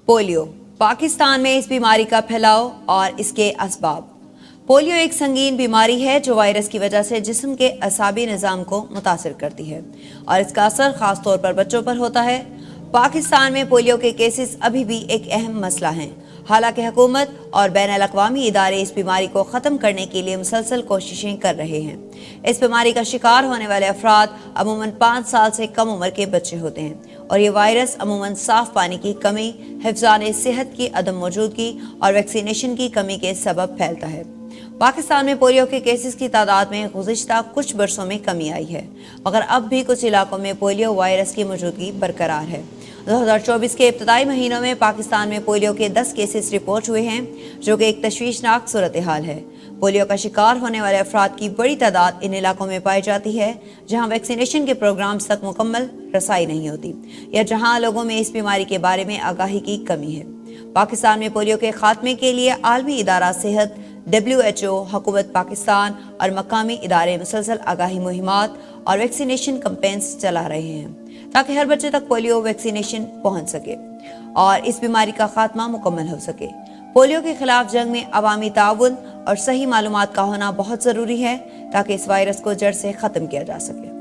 Polio Pakistan में इस बीमारी का फैलाव और इसके असबाब। पोलियो एक संगीन बीमारी है जो वायरस की वजह से जिस्म के असाबी निज़ाम को मुतासिर करती है और इसका असर खास तौर पर बच्चों पर होता है। पाकिस्तान में पोलियो के केसेस अभी भी एक अहम मसला हैं। हालांकि हुकूमत और बैनुल-अक़वामी इदारे इस बीमारी को ख़त्म करने के लिए मुसलसल कोशिशें कर रहे हैं। इस बीमारी का शिकार होने वाले अफराद अमूमन 5 साल से कम उम्र के बच्चे होते हैं और ये वायरस अमूमन साफ पानी की कमी, हिफ्ज़ान सेहत की अदम मौजूदगी और वैक्सीनेशन की कमी के सबब फैलता है। पाकिस्तान में पोलियो के केसेस की तादाद में गुज़िश्ता कुछ बरसों में कमी आई है, मगर अब भी कुछ इलाकों में पोलियो वायरस की मौजूदगी बरकरार है। 2024 के इब्तदाई महीनों में पाकिस्तान में पोलियो के 10 केसेस रिपोर्ट हुए हैं, जो कि एक तशवीशनाक सूरत हाल है। पोलियो का शिकार होने वाले अफराद की बड़ी तादाद इन इलाकों में पाई जाती है जहां वैक्सीनेशन के प्रोग्राम्स तक मुकम्मल रसाई नहीं होती या जहां लोगों में इस बीमारी के बारे में आगाही की कमी है। पाकिस्तान में पोलियो के खात्मे के लिए आलमी इदारा सेहत, WHO, हुकूमत पाकिस्तान और मकामी इदारे मुसलसल आगाही मुहिमात और वैक्सीनेशन कैंपेन्स चला रहे हैं ताकि हर बच्चे तक पोलियो वैक्सीनेशन पहुंच सके और इस बीमारी का खात्मा मुकम्मल हो सके। पोलियो के खिलाफ जंग में अवामी ताउन और सही मालूमात का होना बहुत ज़रूरी है ताकि इस वायरस को जड़ से ख़त्म किया जा सके।